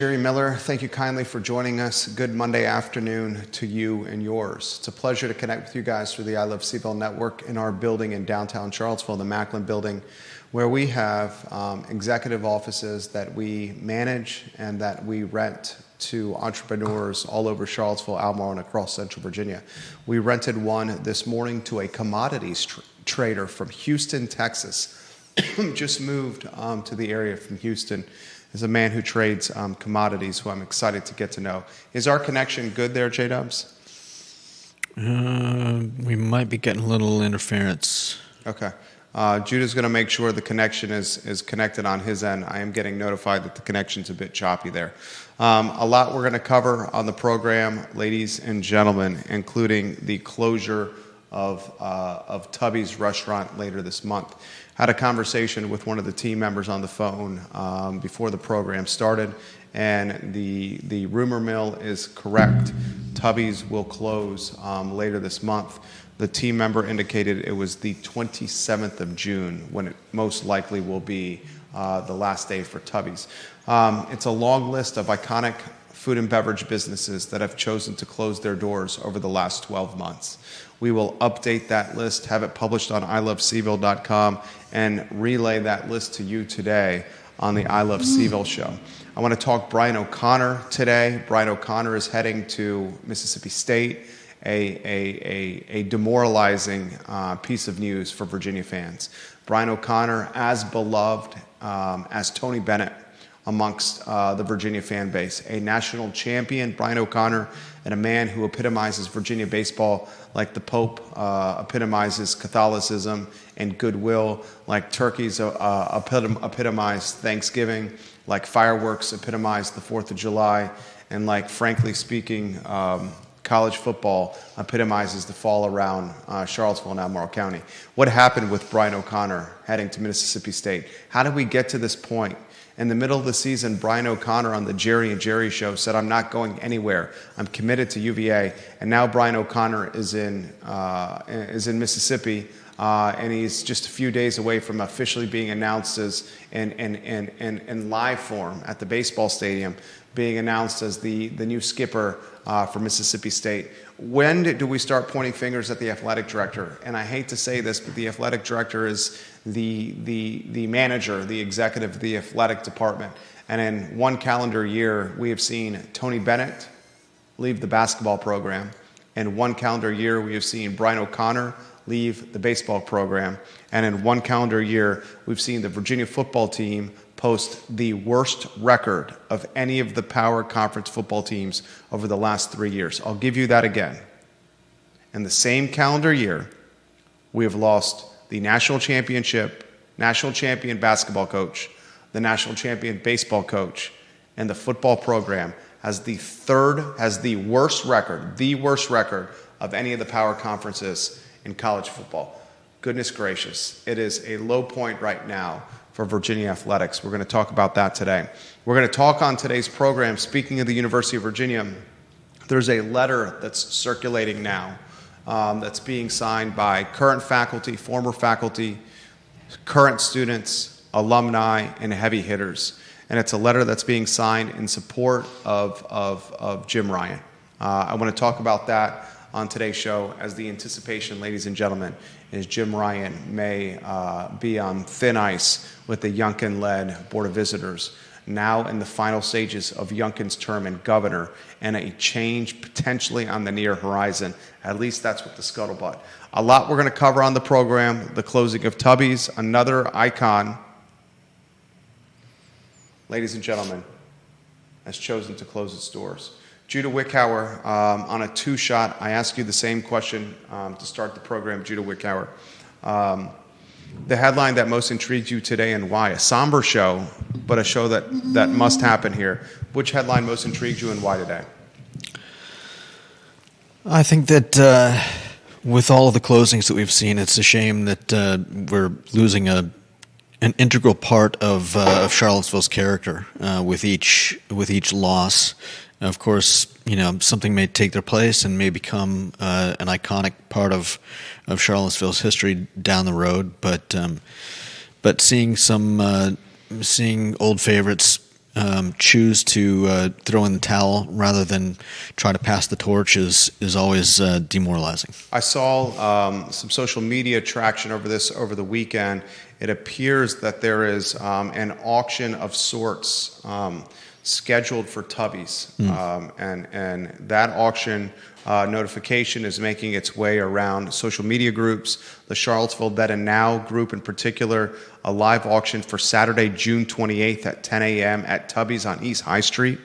Jerry Miller, thank you kindly for joining us. Good Monday afternoon to you and yours. It's a pleasure to connect with you guys through the I Love CVille Network in our building in downtown Charlottesville, the Macklin building, where we have executive offices that we manage and that we rent to entrepreneurs all over Charlottesville, Alumni, and across Central Virginia. We rented one this morning to a commodities trader from Houston, Texas. Just moved to the area from Houston. Is a man who trades commodities who I'm excited to get to know. Is our connection good there, J-Dubs? We might be getting a little interference. Okay. Judah's going to make sure the connection is connected on his end. I am getting notified that the connection's a bit choppy there. A lot we're going to cover on the program, ladies and gentlemen, including the closure of Tubby's restaurant later this month. Had a conversation with one of the team members on the phone before the program started, and the rumor mill is correct. Tubby's will close later this month. The team member indicated it was the 27th of June when it most likely will be the last day for Tubby's. It's a long list of iconic food and beverage businesses that have chosen to close their doors over the last 12 months. We will update that list, have it published on ilovecville.com, and relay that list to you today on the I Love CVille Show. I want to talk Brian O'Connor today. Brian O'Connor is heading to Mississippi State, a demoralizing piece of news for Virginia fans. Brian O'Connor, as beloved as Tony Bennett amongst the Virginia fan base. A national champion, Brian O'Connor, and a man who epitomizes Virginia baseball like the Pope epitomizes Catholicism and goodwill, like turkeys epitomize Thanksgiving, like fireworks epitomize the 4th of July, and like, frankly speaking, college football epitomizes the fall around Charlottesville and Albemarle County. What happened with Brian O'Connor heading to Mississippi State? How did we get to this point? In the middle of the season, Brian O'Connor on the Jerry and Jerry show said, "I'm not going anywhere. I'm committed to UVA." And now Brian O'Connor is in Mississippi, and he's just a few days away from officially being announced as in live form at the baseball stadium, being announced as the new skipper for Mississippi State. When do we start pointing fingers at the athletic director? And I hate to say this, but the athletic director is the manager, the executive of the athletic department. And in one calendar year, we have seen Tony Bennett leave the basketball program. In one calendar year, we have seen Brian O'Connor leave the baseball program. And in one calendar year, we've seen the Virginia football team post the worst record of any of the power conference football teams over the last 3 years. I'll give you that again. In the same calendar year, we have lost the national championship, national champion basketball coach, the national champion baseball coach, and the football program has the worst record of any of the power conferences in college football. Goodness gracious, it is a low point right now for Virginia athletics. We're going to talk about that today. We're going to talk on today's program, speaking of the University of Virginia, there's a letter that's circulating now that's being signed by current faculty, former faculty, current students, alumni, and heavy hitters. And it's a letter that's being signed in support of Jim Ryan. I want to talk about that on today's show, as the anticipation, ladies and gentlemen, is Jim Ryan may be on thin ice with the Youngkin-led Board of Visitors, now in the final stages of Youngkin's term in governor, and a change potentially on the near horizon. At least that's what the scuttlebutt. A lot we're going to cover on the program. The closing of Tubby's, another icon, ladies and gentlemen, has chosen to close its doors. Judah Wickhauer, on a two-shot, I ask you the same question to start the program, Judah Wickhauer. The headline that most intrigued you today and why? A somber show, but a show that must happen here. Which headline most intrigued you and why today? I think that with all of the closings that we've seen, it's a shame that we're losing an integral part of Charlottesville's character with each loss. Of course, something may take their place and may become an iconic part of Charlottesville's history down the road. But seeing old favorites choose to throw in the towel rather than try to pass the torch is always demoralizing. I saw some social media traction over this over the weekend. It appears that there is an auction of sorts scheduled for Tubby's, and that auction notification is making its way around social media groups. The Charlottesville Then and Now group in particular, a live auction for Saturday, June 28th at 10 a.m. at Tubby's on East High Street.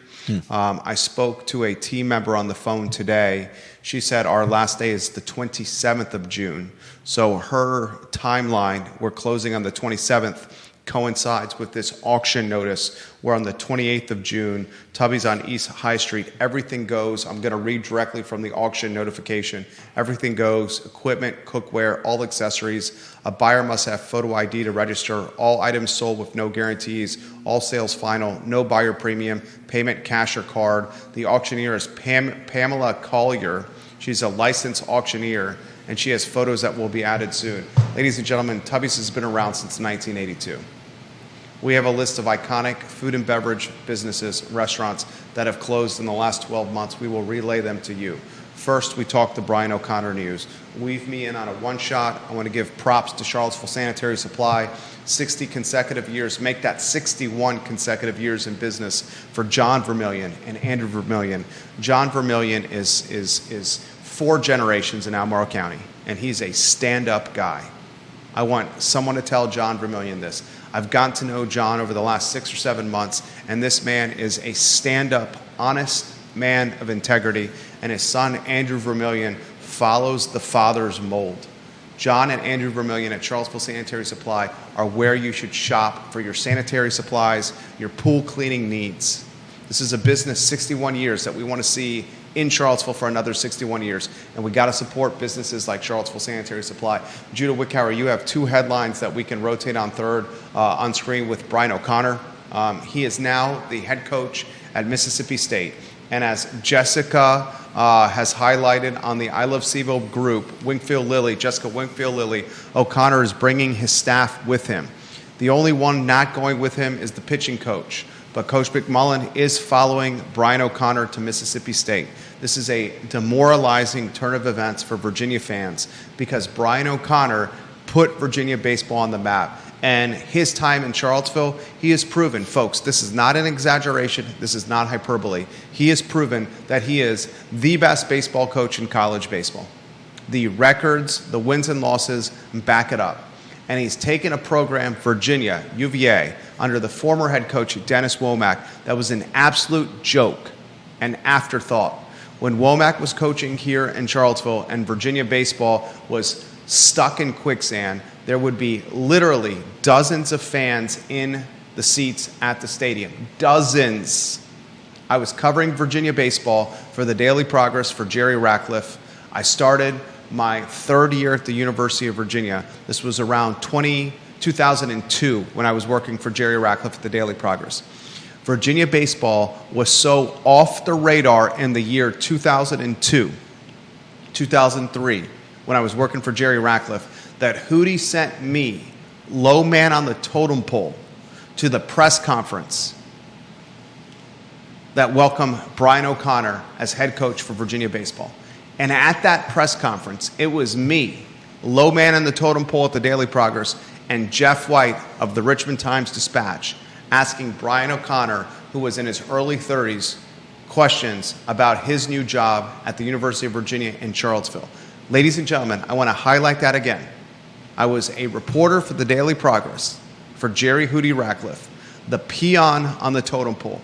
I spoke to a team member on the phone today. She said our last day is the 27th of June. So her timeline, we're closing on the 27th, coincides with this auction notice where on the 28th of June, Tubby's on East High Street, everything goes. I'm going to read directly from the auction notification. Everything goes, equipment, cookware, all accessories. A buyer must have photo ID to register. All items sold with no guarantees. All sales final. No buyer premium. Payment cash or card. The auctioneer is Pamela Collier. She's a licensed auctioneer, and she has photos that will be added soon. Ladies and gentlemen, Tubby's has been around since 1982. We have a list of iconic food and beverage businesses, restaurants that have closed in the last 12 months. We will relay them to you. First, we talk the Brian O'Connor news. Weave me in on a one-shot. I want to give props to Charlottesville Sanitary Supply. 60 consecutive years, make that 61 consecutive years in business for John Vermillion and Andrew Vermillion. John Vermillion is 4 generations in Albemarle County, and he's a stand-up guy. I want someone to tell John Vermillion this. I've gotten to know John over the last 6 or 7 months, and this man is a stand-up, honest man of integrity, and his son, Andrew Vermillion, follows the father's mold. John and Andrew Vermillion at Charlottesville Sanitary Supply are where you should shop for your sanitary supplies, your pool cleaning needs. This is a business 61 years that we want to see in Charlottesville for another 61 years, and we got to support businesses like Charlottesville Sanitary Supply. Judah Wickhauer, you have 2 headlines that we can rotate on third on screen with Brian O'Connor. He is now the head coach at Mississippi State, and as Jessica has highlighted on the I Love CVille group, Jessica Wingfield Lilly, O'Connor is bringing his staff with him. The only one not going with him is the pitching coach. But Coach McMullen is following Brian O'Connor to Mississippi State. This is a demoralizing turn of events for Virginia fans because Brian O'Connor put Virginia baseball on the map. And his time in Charlottesville, he has proven, folks, this is not an exaggeration, this is not hyperbole. He has proven that he is the best baseball coach in college baseball. The records, the wins and losses back it up. And he's taken a program, Virginia, UVA, under the former head coach, Dennis Womack, that was an absolute joke, an afterthought. When Womack was coaching here in Charlottesville and Virginia baseball was stuck in quicksand, there would be literally dozens of fans in the seats at the stadium. Dozens. I was covering Virginia baseball for the Daily Progress for Jerry Ratcliffe. I started my 3rd year at the University of Virginia. This was around 2002 when I was working for Jerry Ratcliffe at the Daily Progress. Virginia baseball was so off the radar in the year 2002, 2003, when I was working for Jerry Ratcliffe, that Hootie sent me, low man on the totem pole, to the press conference that welcomed Brian O'Connor as head coach for Virginia baseball. And at that press conference, it was me, low man on the totem pole at the Daily Progress, and Jeff White of the Richmond Times-Dispatch asking Brian O'Connor, who was in his early 30s, questions about his new job at the University of Virginia in Charlottesville. Ladies and gentlemen, I want to highlight that again. I was a reporter for the Daily Progress for Jerry Hootie Ratcliffe, the peon on the totem pole,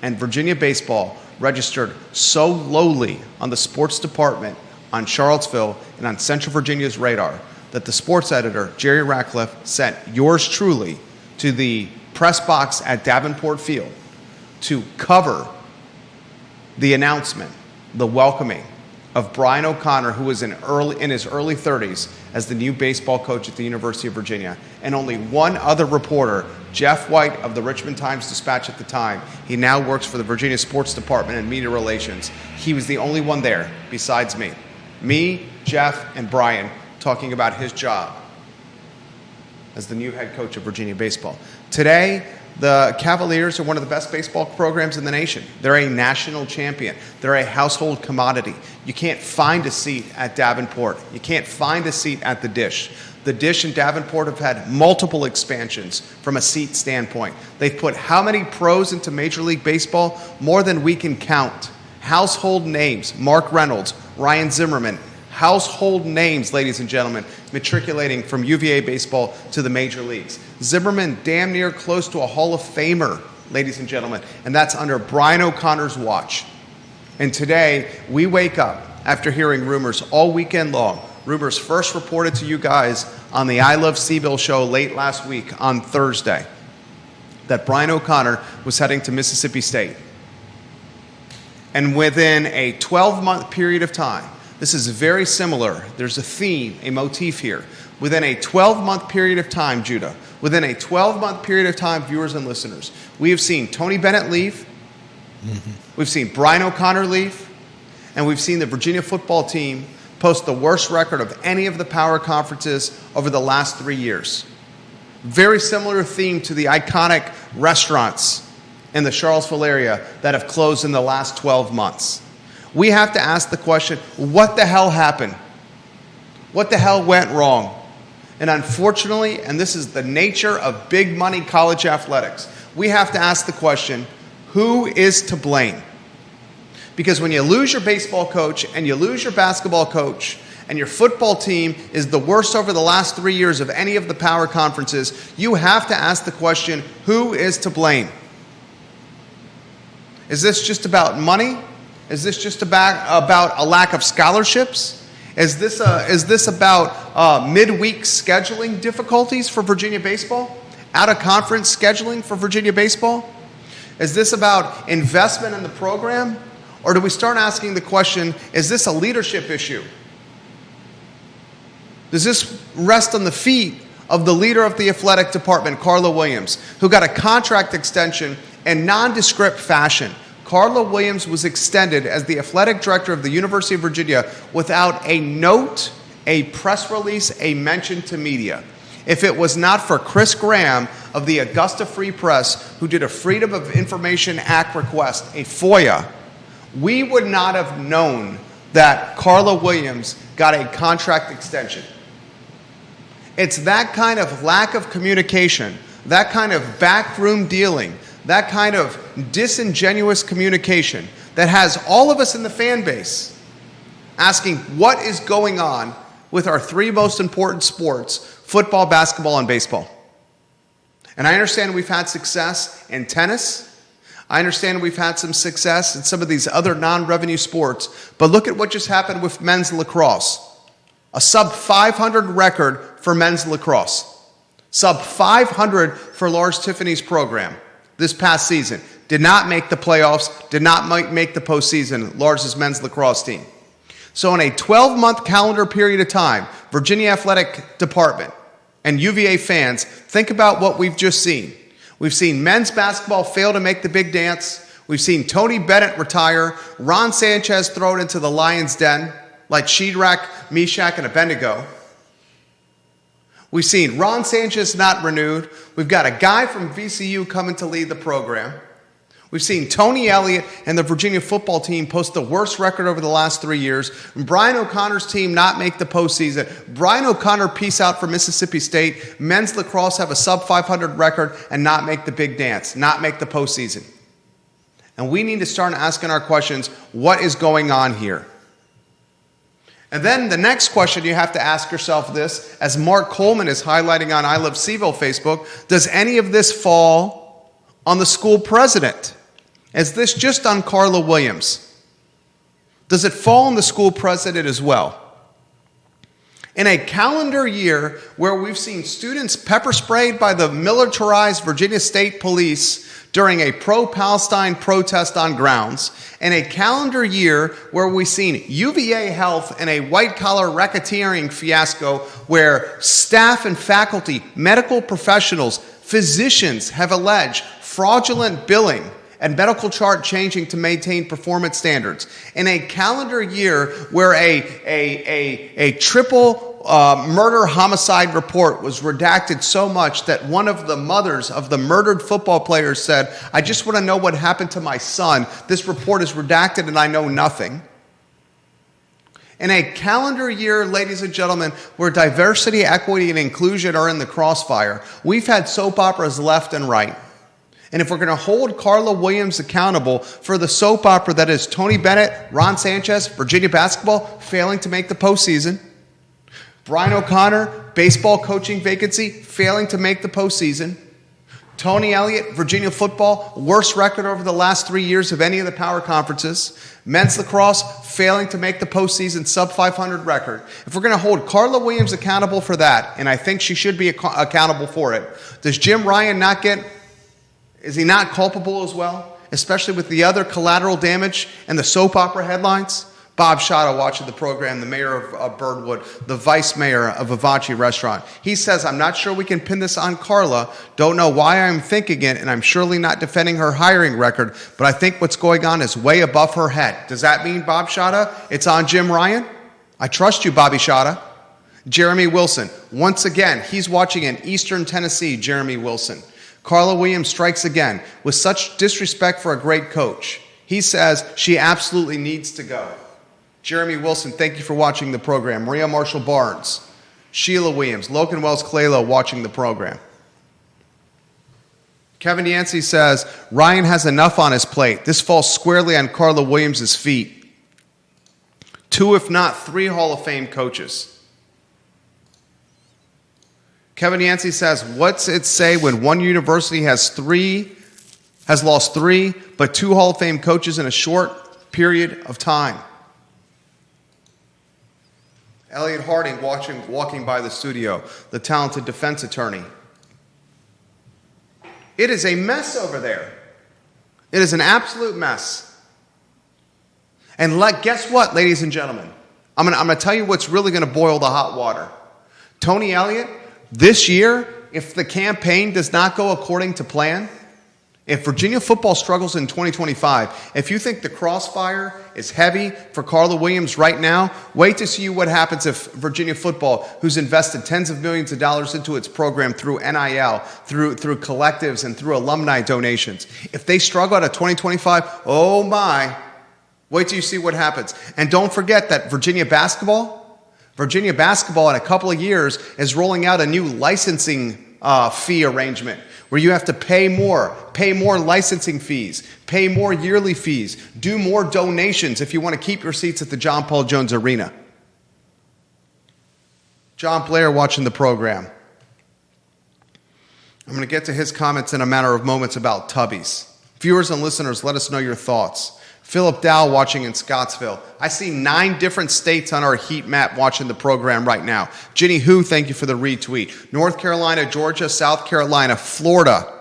and Virginia baseball registered so lowly on the sports department on Charlottesville and on Central Virginia's radar that the sports editor, Jerry Ratcliffe, sent yours truly to the press box at Davenport Field to cover the announcement, the welcoming of Brian O'Connor, who was in his early 30s as the new baseball coach at the University of Virginia, and only one other reporter, Jeff White of the Richmond Times-Dispatch at the time. He now works for the Virginia Sports Department and Media Relations. He was the only one there besides me. Me, Jeff, and Brian talking about his job as the new head coach of Virginia baseball. Today, The Cavaliers are one of the best baseball programs in the nation. They're a national champion. They're a household commodity. You can't find a seat at Davenport. You can't find a seat at the Dish. The Dish and Davenport have had multiple expansions from a seat standpoint. They've put how many pros into Major League Baseball? More than we can count. Household names: Mark Reynolds, Ryan Zimmerman. Household names, ladies and gentlemen, matriculating from UVA baseball to the major leagues. Zimmerman damn near close to a Hall of Famer, ladies and gentlemen, and that's under Brian O'Connor's watch. And today, we wake up after hearing rumors all weekend long. Rumors first reported to you guys on the I Love CVille Show late last week on Thursday that Brian O'Connor was heading to Mississippi State. And within a 12-month period of time, this is very similar. There's a theme, a motif here. Within a 12-month period of time, Judah, within a 12-month period of time, viewers and listeners, we have seen Tony Bennett leave, we've seen Brian O'Connor leave, and we've seen the Virginia football team post the worst record of any of the power conferences over the last 3 years. Very similar theme to the iconic restaurants in the Charlottesville area that have closed in the last 12 months. We have to ask the question, what the hell happened? What the hell went wrong? And unfortunately, and this is the nature of big money college athletics, we have to ask the question, who is to blame? Because when you lose your baseball coach and you lose your basketball coach and your football team is the worst over the last 3 years of any of the power conferences, you have to ask the question, who is to blame? Is this just about money? Is this just about a lack of scholarships? Is this about midweek scheduling difficulties for Virginia baseball? Out-of-conference scheduling for Virginia baseball? Is this about investment in the program? Or do we start asking the question, is this a leadership issue? Does this rest on the feet of the leader of the athletic department, Carla Williams, who got a contract extension in nondescript fashion? Carla Williams was extended as the athletic director of the University of Virginia without a note, a press release, a mention to media. If it was not for Chris Graham of the Augusta Free Press, who did a Freedom of Information Act request, a FOIA, we would not have known that Carla Williams got a contract extension. It's that kind of lack of communication, that kind of backroom dealing, that kind of disingenuous communication that has all of us in the fan base asking what is going on with our three most important sports, football, basketball, and baseball. And I understand we've had success in tennis. I understand we've had some success in some of these other non-revenue sports, but look at what just happened with men's lacrosse. A sub-500 record for men's lacrosse. Sub-500 for Lars Tiffany's program this past season. Did not make the playoffs, did not make the postseason, Lars's men's lacrosse team. So in a 12-month calendar period of time, Virginia Athletic Department and UVA fans, think about what we've just seen. We've seen men's basketball fail to make the big dance. We've seen Tony Bennett retire, Ron Sanchez thrown into the lion's den like Shadrach, Meshach, and Abednego. We've seen Ron Sanchez not renewed. We've got a guy from VCU coming to lead the program. We've seen Tony Elliott and the Virginia football team post the worst record over the last 3 years. Brian O'Connor's team not make the postseason. Brian O'Connor peace out for Mississippi State. Men's lacrosse have a sub-500 record and not make the big dance, not make the postseason. And we need to start asking our questions, what is going on here? And then the next question you have to ask yourself this, as Mark Coleman is highlighting on I Love CVille Facebook, does any of this fall on the school president? Is this just on Carla Williams? Does it fall on the school president as well? In a calendar year where we've seen students pepper sprayed by the militarized Virginia State Police during a pro-Palestine protest on grounds, in a calendar year where we've seen UVA Health in a white-collar racketeering fiasco where staff and faculty, medical professionals, physicians have alleged fraudulent billing and medical chart changing to maintain performance standards. In a calendar year where a triple murder-homicide report was redacted so much that one of the mothers of the murdered football players said, I just want to know what happened to my son. This report is redacted and I know nothing. In a calendar year, ladies and gentlemen, where diversity, equity, and inclusion are in the crossfire, we've had soap operas left and right. And if we're going to hold Carla Williams accountable for the soap opera that is Tony Bennett, Ron Sanchez, Virginia basketball failing to make the postseason, Brian O'Connor, baseball coaching vacancy, failing to make the postseason, Tony Elliott, Virginia football, worst record over the last 3 years of any of the power conferences, men's lacrosse, failing to make the postseason, sub 500 record. If we're going to hold Carla Williams accountable for that, and I think she should be accountable for it, does Jim Ryan is he not culpable as well, especially with the other collateral damage and the soap opera headlines? Bob Shada watching the program, the mayor of Birdwood, the vice mayor of Vivace Restaurant. He says, I'm not sure we can pin this on Carla. Don't know why I'm thinking it, and I'm surely not defending her hiring record, but I think what's going on is way above her head. Does that mean, Bob Shada, it's on Jim Ryan? I trust you, Bobby Shada. Jeremy Wilson. Once again, he's watching in Eastern Tennessee, Jeremy Wilson. Carla Williams strikes again with such disrespect for a great coach. He says she absolutely needs to go. Jeremy Wilson, thank you for watching the program. Maria Marshall Barnes, Sheila Williams, Logan Wells Claylo watching the program. Kevin Yancey says, Ryan has enough on his plate. This falls squarely on Carla Williams' feet. 2, if not 3 Hall of Fame coaches. Kevin Yancey says, what's it say when one university has lost 3, but 2 Hall of Fame coaches in a short period of time? Elliot Harding walking by the studio, the talented defense attorney. It is a mess over there. It is an absolute mess. And guess what, ladies and gentlemen? I'm gonna tell you what's really going to boil the hot water. Tony Elliott, this year, if the campaign does not go according to plan, if Virginia football struggles in 2025, if you think the crossfire is heavy for Carla Williams right now, wait to see what happens if Virginia football, who's invested tens of millions of dollars into its program through NIL, through collectives, and through alumni donations, if they struggle out of 2025, oh my, wait till you see what happens. And don't forget that Virginia basketball in a couple of years is rolling out a new licensing fee arrangement where you have to pay more licensing fees, pay more yearly fees, do more donations if you want to keep your seats at the John Paul Jones Arena. John Blair watching the program. I'm going to get to his comments in a matter of moments about Tubbies. Viewers and listeners, let us know your thoughts. Philip Dow watching in Scottsville. I see 9 different states on our heat map watching the program right now. Ginny Hu, thank you for the retweet. North Carolina, Georgia, South Carolina, Florida,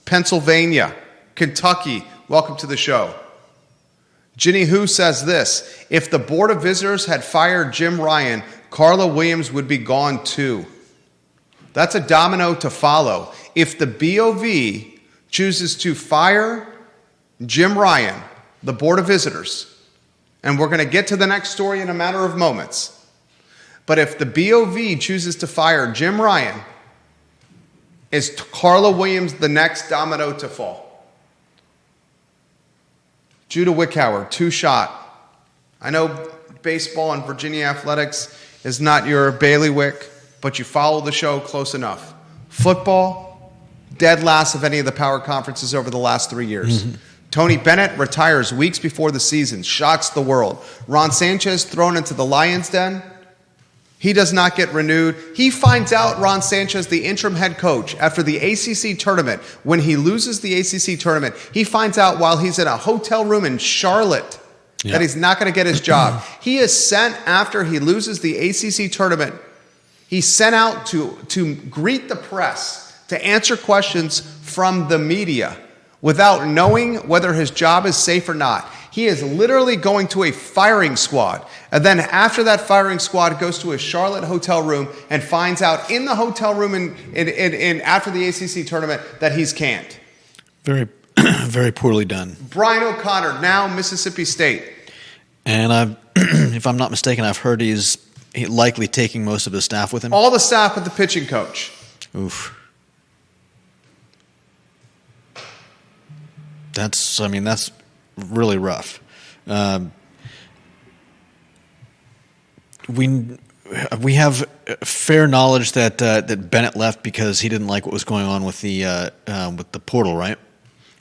Pennsylvania, Kentucky, welcome to the show. Ginny Hu says this, if the Board of Visitors had fired Jim Ryan, Carla Williams would be gone too. That's a domino to follow. If the BOV chooses to fire Jim Ryan, the Board of Visitors, and we're going to get to the next story in a matter of moments, but if the BOV chooses to fire Jim Ryan, is Carla Williams the next domino to fall? Judah Wickhauer, 2-shot. I know baseball and Virginia athletics is not your bailiwick, but you follow the show close enough. Football, dead last of any of the power conferences over the last 3 years. Mm-hmm. Tony Bennett retires weeks before the season, shocks the world. Ron Sanchez thrown into the Lions' den. He does not get renewed. He finds out, Ron Sanchez, the interim head coach, after the ACC tournament, when he loses the ACC tournament, he finds out while he's in a hotel room in Charlotte that he's not going to get his job. He is sent after he loses the ACC tournament. He's sent out to greet the press, to answer questions from the media, without knowing whether his job is safe or not. He is literally going to a firing squad. And then after that firing squad goes to a Charlotte hotel room and finds out in the hotel room in after the ACC tournament that he's canned. Very, very poorly done. Brian O'Connor, now Mississippi State. And if I'm not mistaken, I've heard he's likely taking most of his staff with him. All the staff with the pitching coach. Oof. That's really rough. We have fair knowledge that that Bennett left because he didn't like what was going on with the portal, right?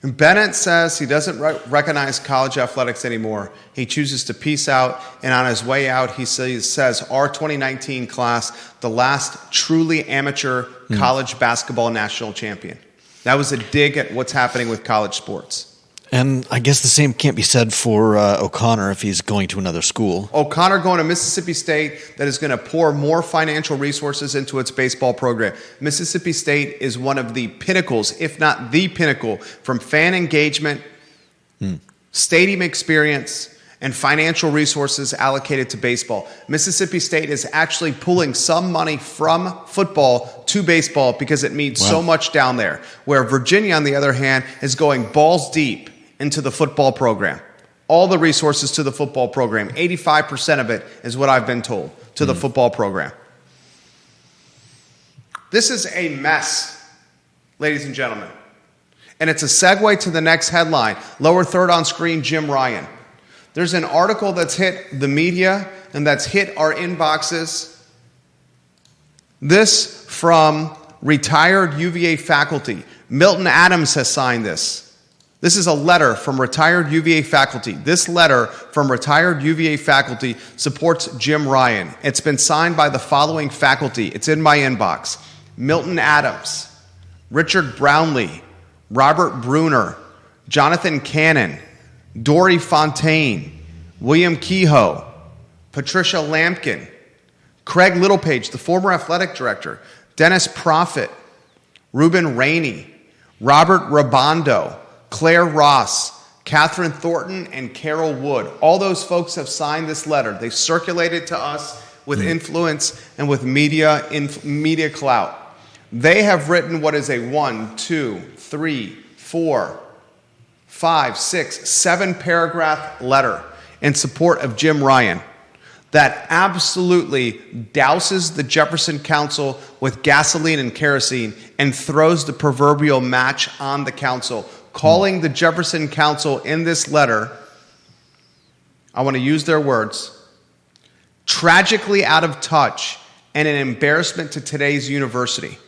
And Bennett says he doesn't recognize college athletics anymore. He chooses to peace out, and on his way out, he says our 2019 class, the last truly amateur college basketball national champion. That was a dig at what's happening with college sports. And I guess the same can't be said for O'Connor if he's going to another school. O'Connor going to Mississippi State that is going to pour more financial resources into its baseball program. Mississippi State is one of the pinnacles, if not the pinnacle, from fan engagement, stadium experience, and financial resources allocated to baseball. Mississippi State is actually pulling some money from football to baseball because it means so much down there, where Virginia, on the other hand, is going balls deep into the football program. All the resources to the football program. 85% of it is what I've been told, to the football program. This is a mess, ladies and gentlemen. And it's a segue to the next headline. Lower third on screen, Jim Ryan. There's an article that's hit the media and that's hit our inboxes. This from retired UVA faculty. Milton Adams has signed this. This is a letter from retired UVA faculty. This letter from retired UVA faculty supports Jim Ryan. It's been signed by the following faculty. It's in my inbox. Milton Adams, Richard Brownlee, Robert Bruner, Jonathan Cannon, Dory Fontaine, William Kehoe, Patricia Lampkin, Craig Littlepage, the former athletic director, Dennis Proffitt, Reuben Rainey, Robert Rabondo, Claire Ross, Catherine Thornton, and Carol Wood. All those folks have signed this letter. They circulated to us with influence and with media clout. They have written what is a 1, 2, 3, 4, 5, 6, 7 paragraph letter in support of Jim Ryan that absolutely douses the Jefferson Council with gasoline and kerosene and throws the proverbial match on the council, calling the Jefferson Council in this letter, I want to use their words, tragically out of touch and an embarrassment to today's university.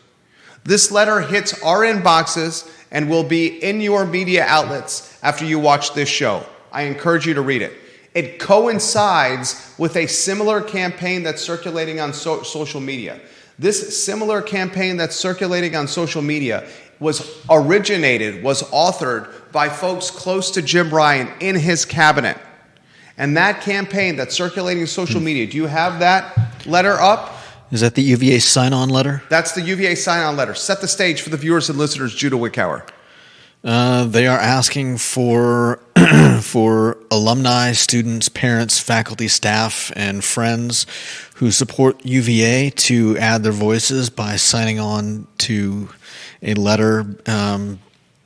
This letter hits our inboxes and will be in your media outlets after you watch this show. I encourage you to read it. It coincides with a similar campaign that's circulating on social media. This similar campaign that's circulating on social media was authored by folks close to Jim Ryan in his cabinet. And that campaign that's circulating on social media, do you have that letter up? Is that the UVA sign-on letter? That's the UVA sign-on letter. Set the stage for the viewers and listeners, Judah Wickhauer. They are asking for for alumni, students, parents, faculty, staff, and friends who support UVA to add their voices by signing on to a letter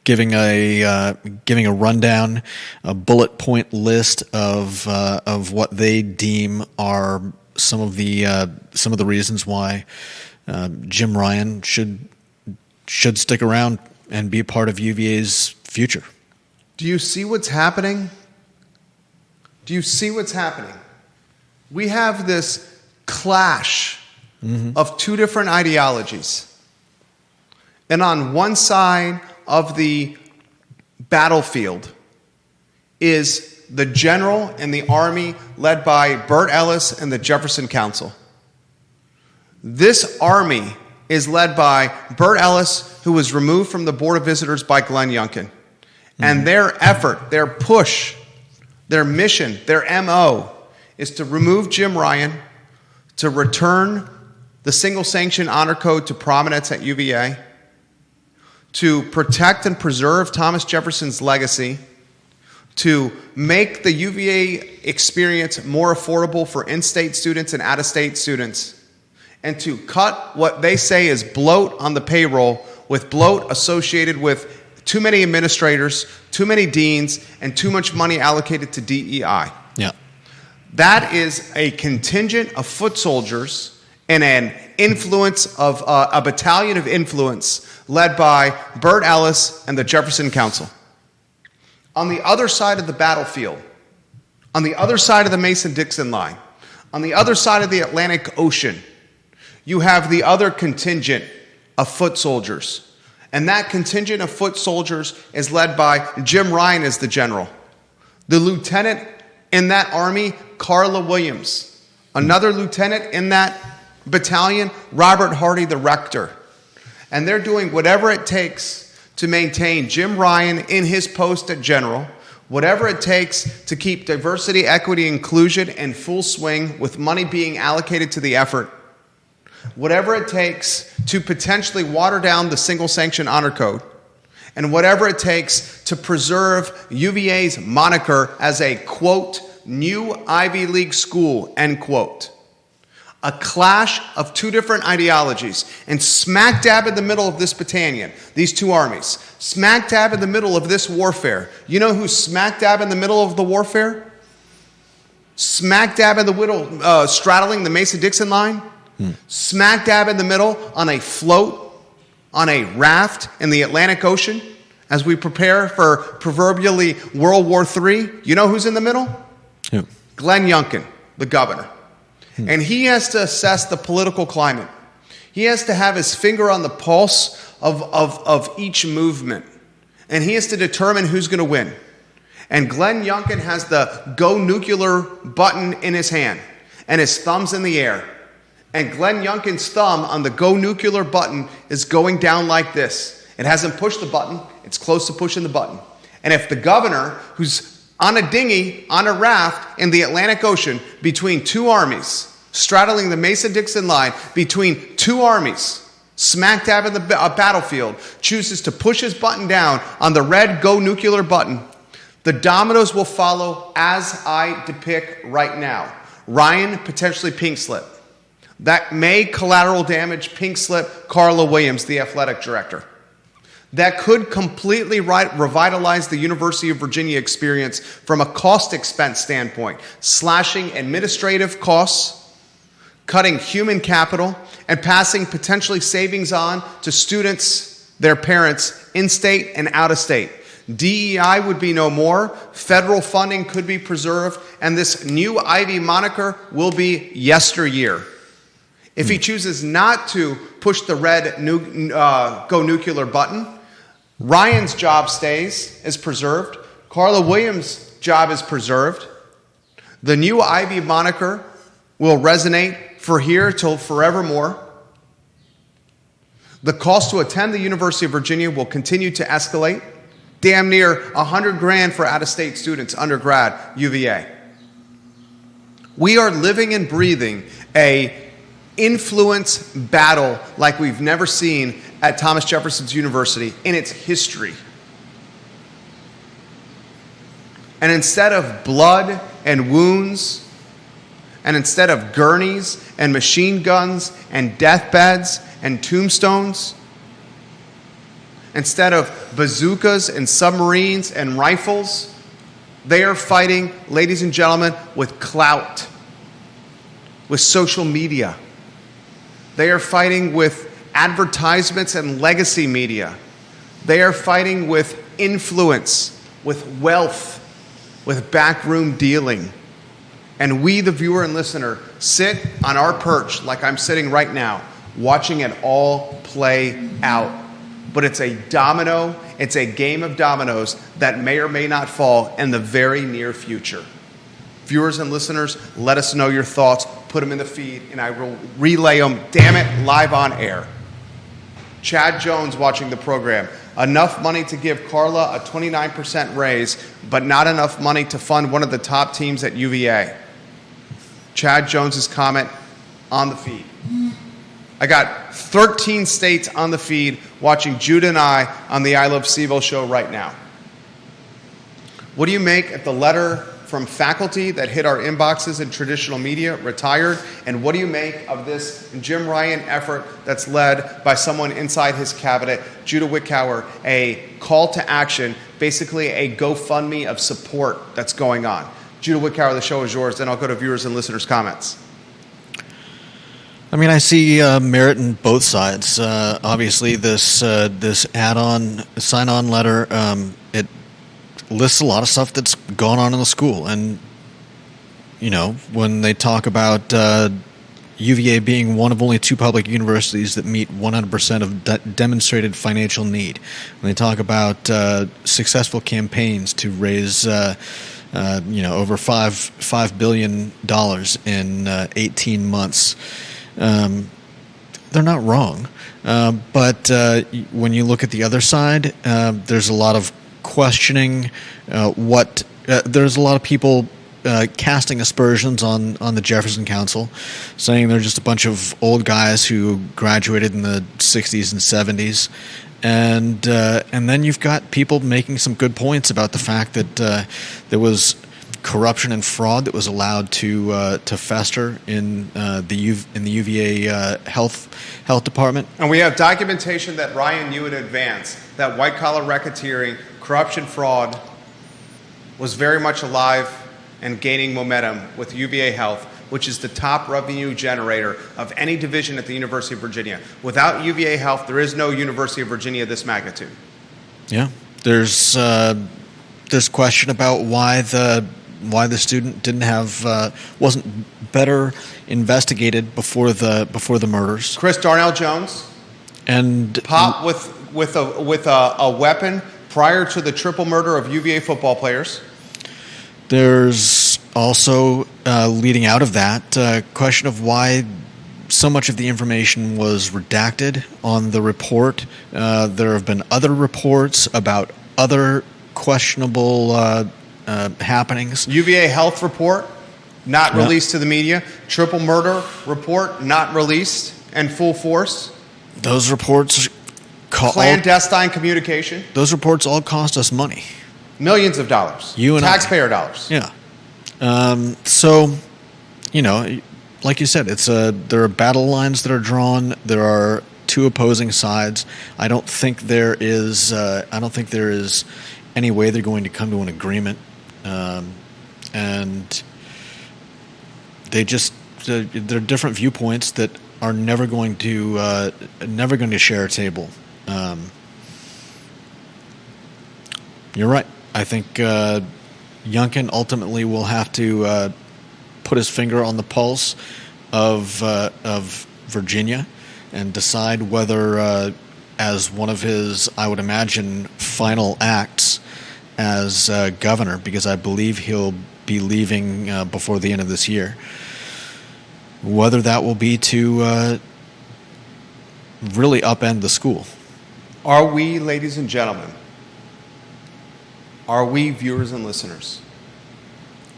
giving a rundown, a bullet point list of what they deem are some of the reasons why Jim Ryan should stick around and be a part of UVA's future. Do you see what's happening? Do you see what's happening? We have this clash of two different ideologies. And on one side of the battlefield is the general and the army led by Burt Ellis and the Jefferson Council. This army is led by Burt Ellis, who was removed from the Board of Visitors by Glenn Youngkin. And their effort, their push, their mission, their MO is to remove Jim Ryan, to return the single sanction honor code to prominence at UVA, to protect and preserve Thomas Jefferson's legacy, to make the UVA experience more affordable for in-state students and out-of-state students, and to cut what they say is bloat on the payroll, with bloat associated with too many administrators, too many deans, and too much money allocated to DEI. Yeah. That is a contingent of foot soldiers and an influence of a battalion of influence led by Burt Ellis and the Jefferson Council. On the other side of the battlefield, on the other side of the Mason-Dixon line, on the other side of the Atlantic Ocean, you have the other contingent of foot soldiers. And that contingent of foot soldiers is led by Jim Ryan as the general. The lieutenant in that army, Carla Williams. Another lieutenant in that battalion, Robert Hardy, the rector. And they're doing whatever it takes to maintain Jim Ryan in his post at general, whatever it takes to keep diversity, equity, inclusion in full swing with money being allocated to the effort, whatever it takes to potentially water down the single sanction honor code, and whatever it takes to preserve UVA's moniker as a, quote, new Ivy League school, end quote. A clash of two different ideologies, and smack dab in the middle of this battalion, these two armies, smack dab in the middle of this warfare. You know who's smack dab in the middle of the warfare? Smack dab in the middle, straddling the Mason-Dixon line? Smack dab in the middle on a float, on a raft in the Atlantic Ocean, as we prepare for proverbially World War III. You know who's in the middle? Who? Glenn Youngkin, the governor. And he has to assess the political climate. He has to have his finger on the pulse of each movement. And he has to determine who's going to win. And Glenn Youngkin has the go nuclear button in his hand. And his thumb's in the air. And Glenn Youngkin's thumb on the go nuclear button is going down like this. It hasn't pushed the button. It's close to pushing the button. And if the governor, who's on a dinghy, on a raft in the Atlantic Ocean between two armies, straddling the Mason-Dixon line between two armies, smack dab in the battlefield, chooses to push his button down on the red go nuclear button, the dominoes will follow as I depict right now. Ryan, potentially pink slip. That may collateral damage pink slip Carla Williams, the athletic director. That could completely revitalize the University of Virginia experience from a cost expense standpoint, slashing administrative costs, cutting human capital, and passing potentially savings on to students, their parents, in-state and out-of-state. DEI would be no more, federal funding could be preserved, and this new Ivy moniker will be yesteryear. If he chooses not to push the red go nuclear button, Ryan's job is preserved. Carla Williams' job is preserved. The new Ivy moniker will resonate for here till forevermore. The cost to attend the University of Virginia will continue to escalate. Damn near $100,000 for out-of-state students, undergrad, UVA. We are living and breathing a influence battle like we've never seen at Thomas Jefferson's University in its history. And instead of blood and wounds, and instead of gurneys and machine guns and deathbeds and tombstones, instead of bazookas and submarines and rifles, they are fighting, ladies and gentlemen, with clout, with social media. They are fighting with advertisements and legacy media. They are fighting with influence, with wealth, with backroom dealing. And we, the viewer and listener, sit on our perch like I'm sitting right now, watching it all play out. But it's a domino, it's a game of dominoes that may or may not fall in the very near future. Viewers and listeners, let us know your thoughts. Put them in the feed, and I will relay them, damn it, live on air. Chad Jones watching the program. Enough money to give Carla a 29% raise, but not enough money to fund one of the top teams at UVA. Chad Jones's comment on the feed. I got 13 states on the feed watching Judah and I on the I Love CVille show right now. What do you make of the letter from faculty that hit our inboxes in traditional media, retired? And what do you make of this Jim Ryan effort that's led by someone inside his cabinet, Judah Wickower, a call to action, basically a GoFundMe of support that's going on? Judah Wickower, the show is yours. Then I'll go to viewers and listeners' comments. I mean, I see merit in both sides. Obviously, this add-on sign-on letter, it lists a lot of stuff that's gone on in the school. And, when they talk about UVA being one of only 2 public universities that meet 100% of demonstrated financial need, when they talk about successful campaigns to raise over $5 billion in 18 months, they're not wrong. But when you look at the other side, there's a lot of questioning. There's a lot of people casting aspersions on the Jefferson Council, saying they're just a bunch of old guys who graduated in the 60s and 70s. And then you've got people making some good points about the fact that there was corruption and fraud that was allowed to fester in the UVA health department. And we have documentation that Ryan knew in advance that white-collar racketeering, corruption, fraud was very much alive and gaining momentum with UVA Health, which is the top revenue generator of any division at the University of Virginia. Without UVA Health, there is no University of Virginia of this magnitude. Yeah, there's question about why the student wasn't better investigated before the murders. Chris Darnell Jones and popped with a weapon prior to the triple murder of UVA football players. There's also, leading out of that, question of why so much of the information was redacted on the report. There have been other reports about other questionable happenings. UVA health report, not released to the media. Triple murder report, not released and full force. Those reports... Clandestine communication. Those reports all cost us money. Millions of dollars. Taxpayer dollars. Yeah. So, like you said, there are battle lines that are drawn. There are 2 opposing sides. I don't think there is any way they're going to come to an agreement. And they're different viewpoints that are never going to share a table. You're right. I think Youngkin ultimately will have to put his finger on the pulse of Virginia and decide whether, as one of his, I would imagine, final acts as governor, because I believe he'll be leaving before the end of this year, whether that will be to really upend the school. Are we, ladies and gentlemen, are we viewers and listeners,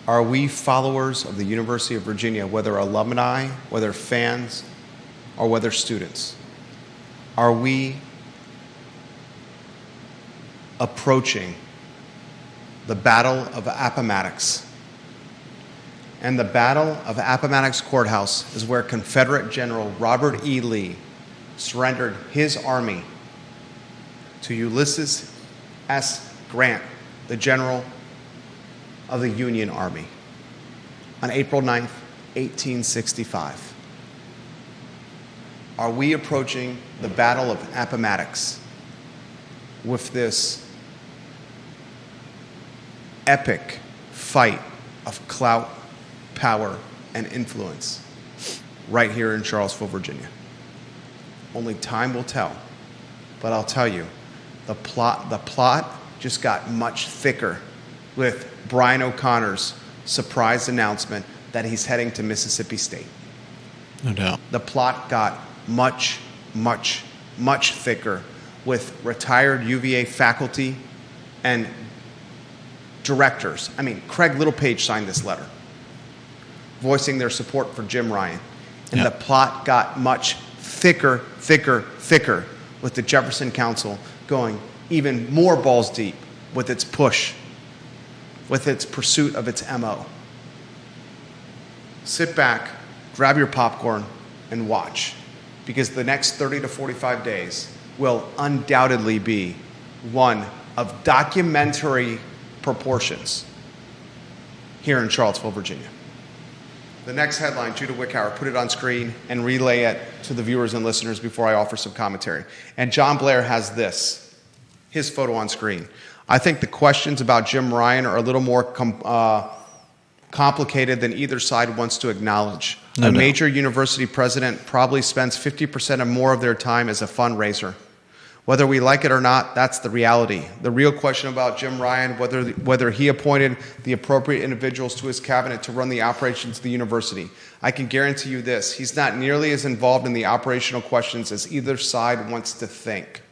are we followers of the University of Virginia, whether alumni, whether fans, or whether students? Are we approaching the Battle of Appomattox? And the Battle of Appomattox Courthouse is where Confederate General Robert E. Lee surrendered his army to Ulysses S. Grant, the general of the Union Army, on April 9th, 1865. Are we approaching the Battle of Appomattox with this epic fight of clout, power, and influence right here in Charlottesville, Virginia? Only time will tell. But I'll tell you, the plot just got much thicker with Brian O'Connor's surprise announcement that he's heading to Mississippi State. No doubt. The plot got much, much, much thicker with retired UVA faculty and directors. I mean, Craig Littlepage signed this letter, voicing their support for Jim Ryan. And the plot got much thicker with the Jefferson Council going even more balls deep with its push, with its pursuit of its MO. Sit back, grab your popcorn, and watch, because the next 30 to 45 days will undoubtedly be one of documentary proportions here in Charlottesville, Virginia. The next headline, Judah Wickhauer, put it on screen and relay it to the viewers and listeners before I offer some commentary. And John Blair has this, his photo on screen. I think the questions about Jim Ryan are a little more complicated than either side wants to acknowledge. No doubt. Major university president probably spends 50% or more of their time as a fundraiser. Whether we like it or not, that's the reality. The real question about Jim Ryan, whether he appointed the appropriate individuals to his cabinet to run the operations of the university. I can guarantee you this, he's not nearly as involved in the operational questions as either side wants to think.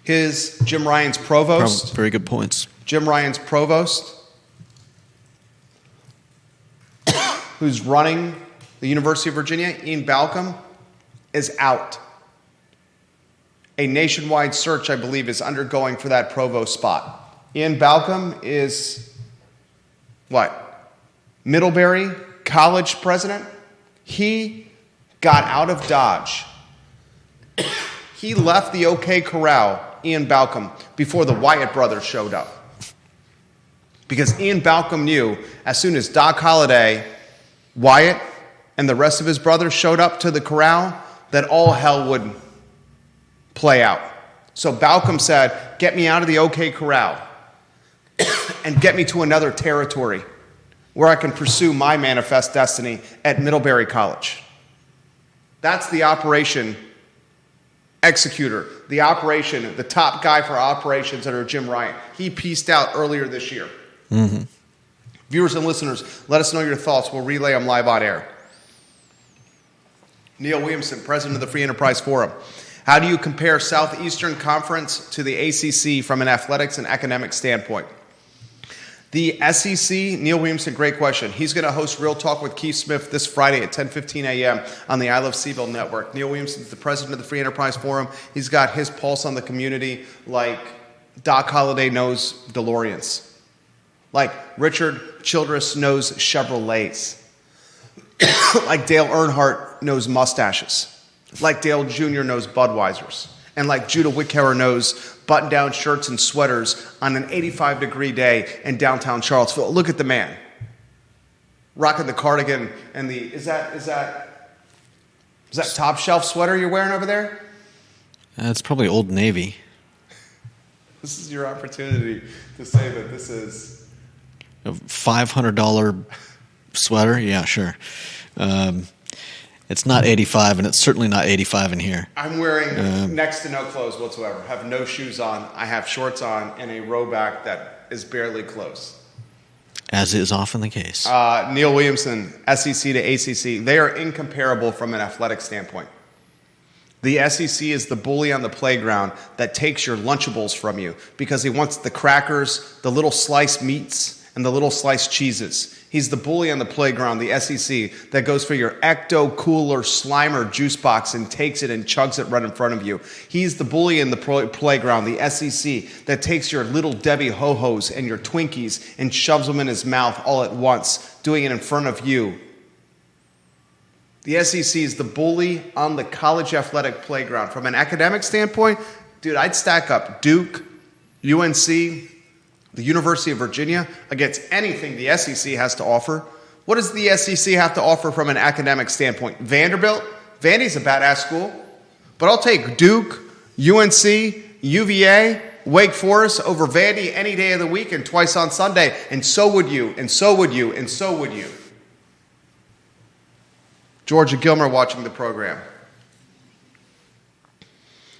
Jim Ryan's provost. Very good points. Jim Ryan's provost, who's running the University of Virginia, Ian Balcom, is out. A nationwide search, I believe, is undergoing for that provost spot. Ian Balcom is, what? Middlebury College president? He got out of Dodge. He left the OK Corral, Ian Balcom, before the Wyatt brothers showed up. Because Ian Balcom knew as soon as Doc Holliday, Wyatt, and the rest of his brothers showed up to the corral, that all hell would play out. So Balcom said, get me out of the OK Corral and get me to another territory where I can pursue my manifest destiny at Middlebury College. That's the operation executor, the top guy for operations under Jim Ryan. He pieced out earlier this year. Viewers and listeners, let us know your thoughts. We'll relay them live on air. Neil Williamson, president of the Free Enterprise Forum. How do you compare Southeastern Conference to the ACC from an athletics and academic standpoint? The SEC, Neil Williamson, great question. He's going to host Real Talk with Keith Smith this Friday at 10:15 a.m. on the I Love CVille Network. Neil Williamson is the president of the Free Enterprise Forum. He's got his pulse on the community like Doc Holliday knows DeLoreans, like Richard Childress knows Chevrolets, like Dale Earnhardt knows mustaches, like Dale Jr. knows Budweisers, and like Judah Wickhauer knows button-down shirts and sweaters on an 85-degree day in downtown Charlottesville. Look at the man, rocking the cardigan and the is that top shelf sweater you're wearing over there? It's probably Old Navy. This is your opportunity to say that this is A $500 sweater? Yeah, sure. It's not 85, and it's certainly not 85 in here. I'm wearing next to no clothes whatsoever. Have no shoes on. I have shorts on and a row back that is barely close. As is often the case. Neil Williamson, SEC to ACC, they are incomparable from an athletic standpoint. The SEC is the bully on the playground that takes your Lunchables from you because he wants the crackers, the little sliced meats, and the little sliced cheeses. He's the bully on the playground, the SEC, that goes for your Ecto Cooler Slimer juice box and takes it and chugs it right in front of you. He's the bully in the playground, the SEC, that takes your Little Debbie Ho-Hos and your Twinkies and shoves them in his mouth all at once, doing it in front of you. The SEC is the bully on the college athletic playground. From an academic standpoint, dude, I'd stack up Duke, UNC, the University of Virginia against anything the SEC has to offer. What does the SEC have to offer from an academic standpoint? Vanderbilt? Vandy's a badass school. But I'll take Duke, UNC, UVA, Wake Forest over Vandy any day of the week and twice on Sunday. And so would you, and so would you, and so would you. Georgia Gilmer watching the program.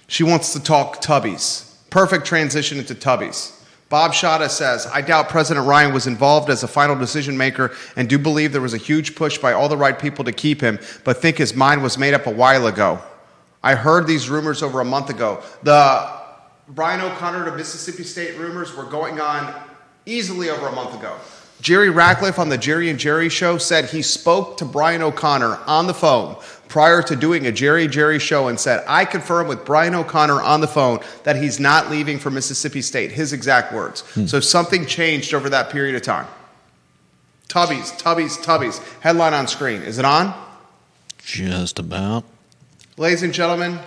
She wants to talk Tubbies. Perfect transition into Tubbies. Bob Shada says, I doubt President Ryan was involved as a final decision maker and do believe there was a huge push by all the right people to keep him, but think his mind was made up a while ago. I heard these rumors over a month ago. The Brian O'Connor to Mississippi State rumors were going on easily over a month ago. Jerry Ratcliffe on the Jerry and Jerry show said he spoke to Brian O'Connor on the phone prior to doing a Jerry show and said, I confirm with Brian O'Connor on the phone that he's not leaving for Mississippi State. His exact words. So something changed over that period of time. Tubbies. Headline on screen. Is it on? Just about. Ladies and gentlemen,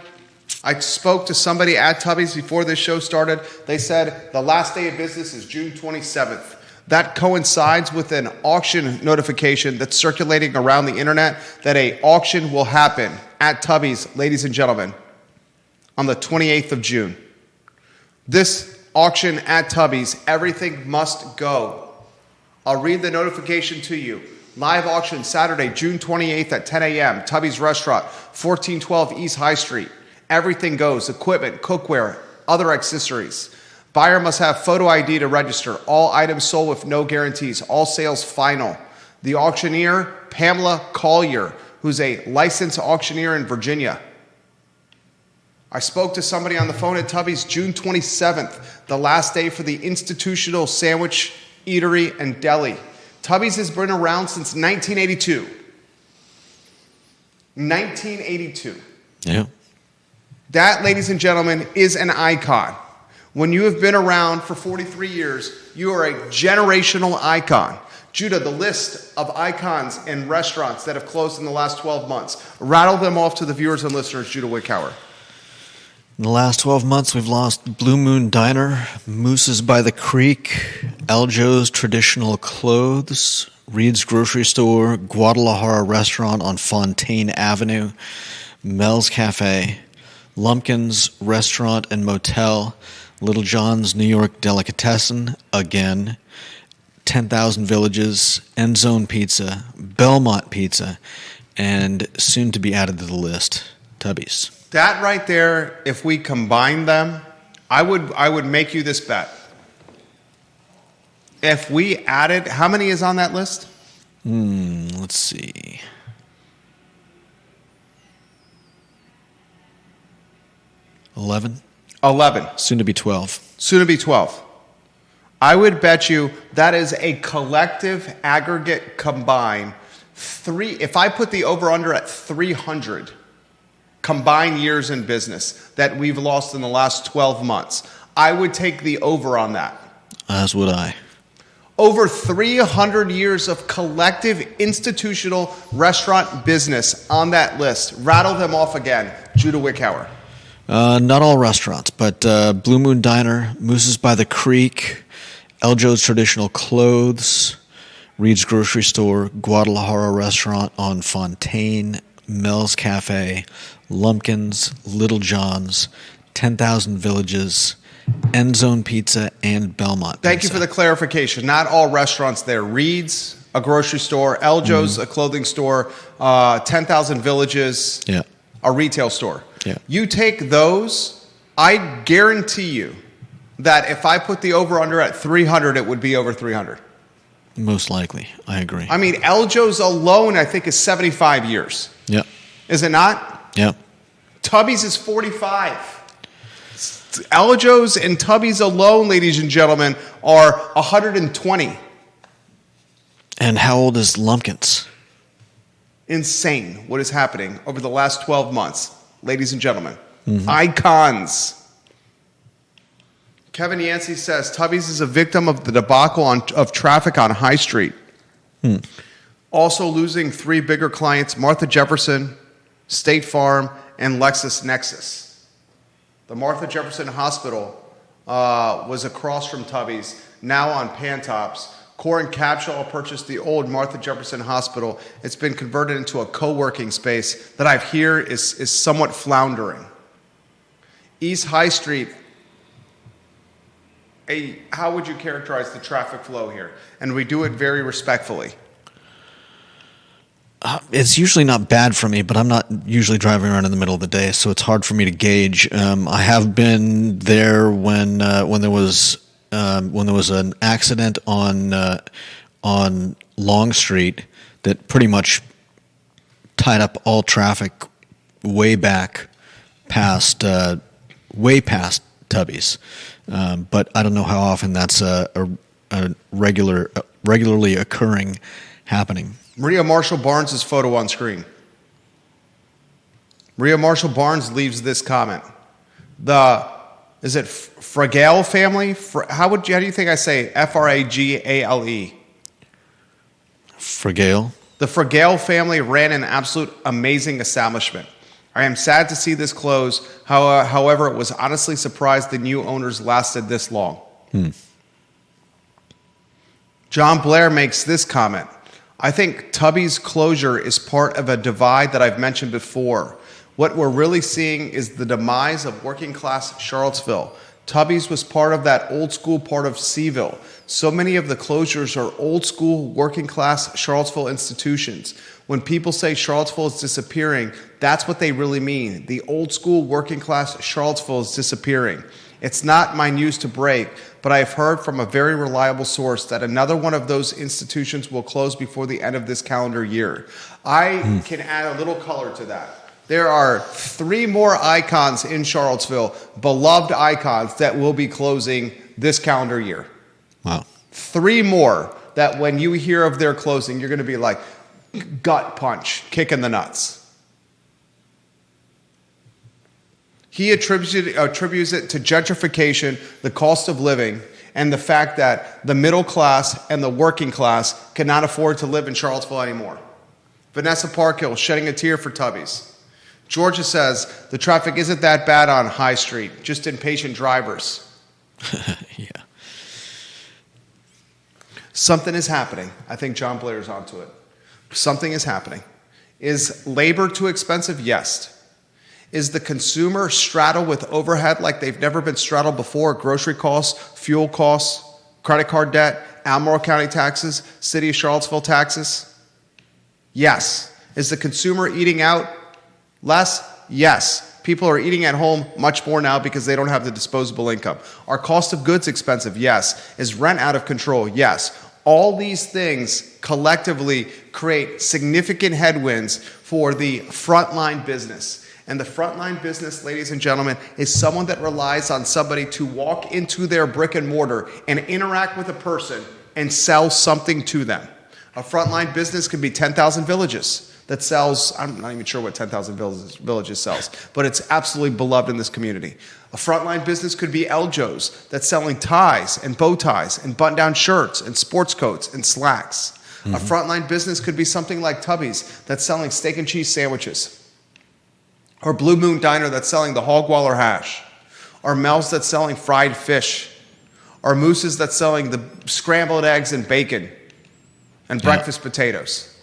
I spoke to somebody at Tubby's before this show started. They said the last day of business is June 27th. That coincides with an auction notification that's circulating around the internet that a auction will happen at Tubby's, ladies and gentlemen, on the 28th of June. This auction at Tubby's, everything must go. I'll read the notification to you. Live auction Saturday, June 28th at 10 a.m. Tubby's Restaurant, 1412 East High Street. Everything goes, equipment, cookware, other accessories. Buyer must have photo ID to register. All items sold with no guarantees. All sales final. The auctioneer, Pamela Collier, who's a licensed auctioneer in Virginia. I spoke to somebody on the phone at Tubby's June 27th, the last day for the institutional sandwich eatery and deli. Tubby's has been around since 1982. 1982. Yeah. That, ladies and gentlemen, is an icon. When you have been around for 43 years, you are a generational icon. Judah, the list of icons and restaurants that have closed in the last 12 months. Rattle them off to the viewers and listeners, Judah Wickhauer. In the last 12 months, we've lost Blue Moon Diner, Moose's by the Creek, Aljo's Traditional Clothes, Reed's Grocery Store, Guadalajara Restaurant on Fontaine Avenue, Mel's Cafe, Lumpkin's Restaurant and Motel, Little John's New York Delicatessen, again, 10,000 Villages, End Zone Pizza, Belmont Pizza, and soon to be added to the list, Tubby's. That right there, if we combine them, I would make you this bet. If we added, how many is on that list? Let's see. 11. 11. Soon to be 12. Soon to be 12. I would bet you that is a collective aggregate combined if I put the over-under at 300 combined years in business that we've lost in the last 12 months, I would take the over on that. As would I. Over 300 years of collective institutional restaurant business on that list. Rattle them off again, Judah Wickhauer. Not all restaurants, but Blue Moon Diner, Moose's by the Creek, Aljo's Traditional Clothes, Reed's Grocery Store, Guadalajara Restaurant on Fontaine, Mel's Cafe, Lumpkin's, Little John's, 10,000 Villages, End Zone Pizza, and Belmont Pizza. Thank you for the clarification. Not all restaurants there. Reed's, a grocery store, Aljo's, a clothing store, 10,000 Villages, a retail store. Yeah. You take those, I guarantee you that if I put the over-under at 300, it would be over 300. Most likely. I agree. I mean, Aljo's alone, I think, is 75 years. Yeah. Is it not? Yeah. Tubby's is 45. Aljo's and Tubby's alone, ladies and gentlemen, are 120. And how old is Lumpkin's? Insane what is happening over the last 12 months. Ladies and gentlemen, icons. Kevin Yancey says, Tubby's is a victim of the debacle of traffic on High Street. Also losing 3 bigger clients, Martha Jefferson, State Farm, and LexisNexis. The Martha Jefferson Hospital was across from Tubby's, now on Pantops. Core and Capshaw purchased the old Martha Jefferson Hospital. It's been converted into a co-working space that I hear is somewhat floundering. East High Street, how would you characterize the traffic flow here? And we do it very respectfully. It's usually not bad for me, but I'm not usually driving around in the middle of the day, so it's hard for me to gauge. I have been there when there was an accident on Long Street that pretty much tied up all traffic way past Tubby's. But I don't know how often that's a regularly occurring happening. Maria Marshall Barnes' photo on screen. Maria Marshall Barnes leaves this comment. Is it Fragale family? How do you think I say Fragale? Fragale. The Fragale family ran an absolute amazing establishment. I am sad to see this close. However, it was honestly surprised the new owners lasted this long. John Blair makes this comment. I think Tubby's closure is part of a divide that I've mentioned before. What we're really seeing is the demise of working class Charlottesville. Tubby's was part of that old school part of CVille. So many of the closures are old school working class Charlottesville institutions. When people say Charlottesville is disappearing, that's what they really mean. The old school working class Charlottesville is disappearing. It's not my news to break, but I have heard from a very reliable source that another one of those institutions will close before the end of this calendar year. I can add a little color to that. There are 3 more icons in Charlottesville, beloved icons, that will be closing this calendar year. Wow. 3 more that when you hear of their closing, you're going to be like, gut punch, kick in the nuts. He attributes it to gentrification, the cost of living, and the fact that the middle class and the working class cannot afford to live in Charlottesville anymore. Vanessa Parkhill shedding a tear for Tubby's. Georgia says the traffic isn't that bad on High Street, just impatient drivers. Yeah. Something is happening. I think John Blair's onto it. Something is happening. Is labor too expensive? Yes. Is the consumer straddled with overhead like they've never been straddled before? Grocery costs, fuel costs, credit card debt, Albemarle County taxes, City of Charlottesville taxes? Yes. Is the consumer eating out less? Yes. People are eating at home much more now because they don't have the disposable income. Are cost of goods expensive? Yes. Is rent out of control? Yes. All these things collectively create significant headwinds for the frontline business. And the frontline business, ladies and gentlemen, is someone that relies on somebody to walk into their brick and mortar and interact with a person and sell something to them. A frontline business could be 10,000 Villages that sells, I'm not even sure what 10,000 Villages sells, but it's absolutely beloved in this community. A frontline business could be Eljo's that's selling ties and bow ties and button-down shirts and sports coats and slacks. Mm-hmm. A frontline business could be something like Tubby's that's selling steak and cheese sandwiches. Or Blue Moon Diner that's selling the hog waller hash. Or Mel's that's selling fried fish. Or Moose's that's selling the scrambled eggs and bacon and breakfast potatoes.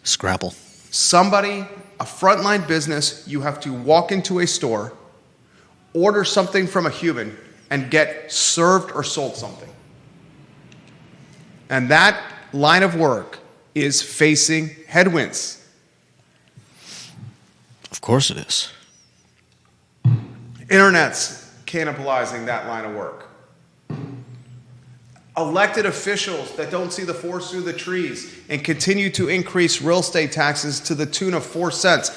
Scrapple. Somebody, a frontline business, you have to walk into a store, order something from a human, and get served or sold something. And that line of work is facing headwinds. Of course it is. Internet's cannibalizing that line of work. Elected officials that don't see the forest through the trees and continue to increase real estate taxes to the tune of 4 cents.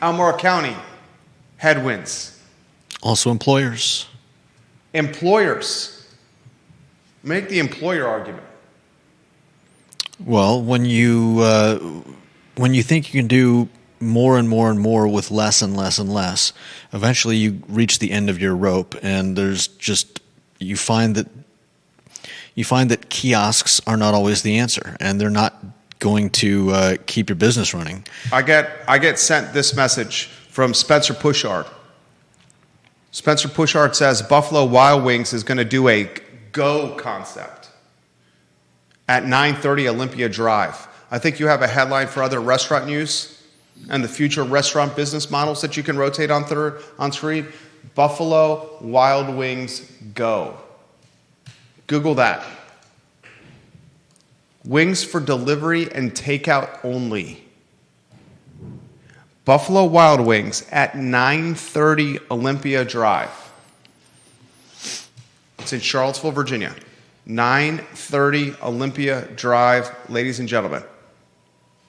Albemarle County, headwinds. Also employers. Employers. Make the employer argument. Well, when you think you can do more and more and more with less and less and less, eventually you reach the end of your rope, and there's just you find that kiosks are not always the answer, and they're not going to keep your business running. I get sent this message from Spencer Pushard. Spencer Pushard says Buffalo Wild Wings is going to do a go concept at 930 Olympia Drive. I think you have a headline for other restaurant news and the future restaurant business models that you can rotate on screen. Buffalo Wild Wings Go. Google that. Wings for delivery and takeout only. Buffalo Wild Wings at 930 Olympia Drive. It's in Charlottesville, Virginia. 930 Olympia Drive, ladies and gentlemen,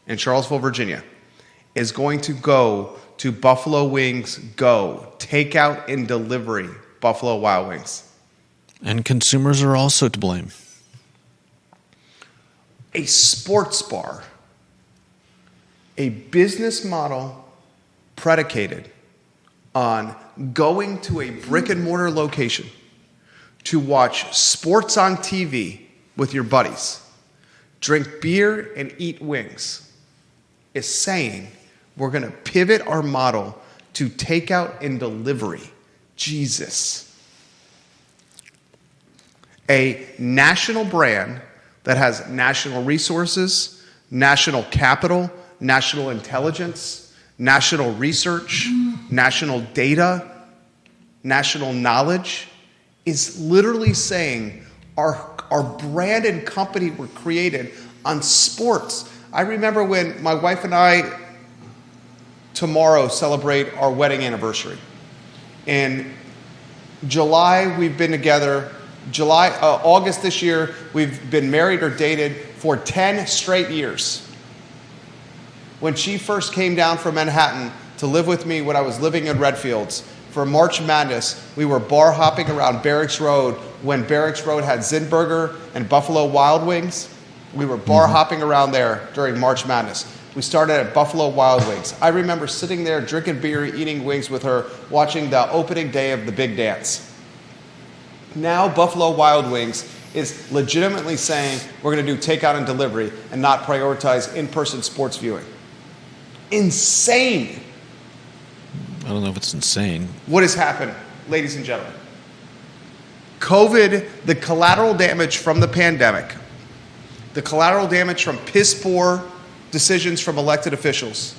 in Charlottesville, Virginia, is going to go to Buffalo Wings Go. Takeout and delivery, Buffalo Wild Wings. And consumers are also to blame. A sports bar, a business model predicated on going to a brick and mortar location to watch sports on TV with your buddies, drink beer and eat wings, is saying we're going to pivot our model to takeout and delivery. Jesus. a national brand that has national resources, national capital, national intelligence, national research, national data, national knowledge, is literally saying our brand and company were created on sports. I remember when my wife and I tomorrow celebrate our wedding anniversary. In July, we've been together. August this year, we've been married or dated for 10 straight years. When she first came down from Manhattan to live with me when I was living in Redfields, for March Madness, we were bar hopping around Barracks Road when Barracks Road had Zinburger and Buffalo Wild Wings. We were bar hopping around there during March Madness. We started at Buffalo Wild Wings. I remember sitting there drinking beer, eating wings with her, watching the opening day of the big dance. Now Buffalo Wild Wings is legitimately saying we're going to do takeout and delivery and not prioritize in-person sports viewing. Insane. I don't know if it's insane. What has happened, ladies and gentlemen? COVID, the collateral damage from the pandemic, the collateral damage from piss-poor decisions from elected officials,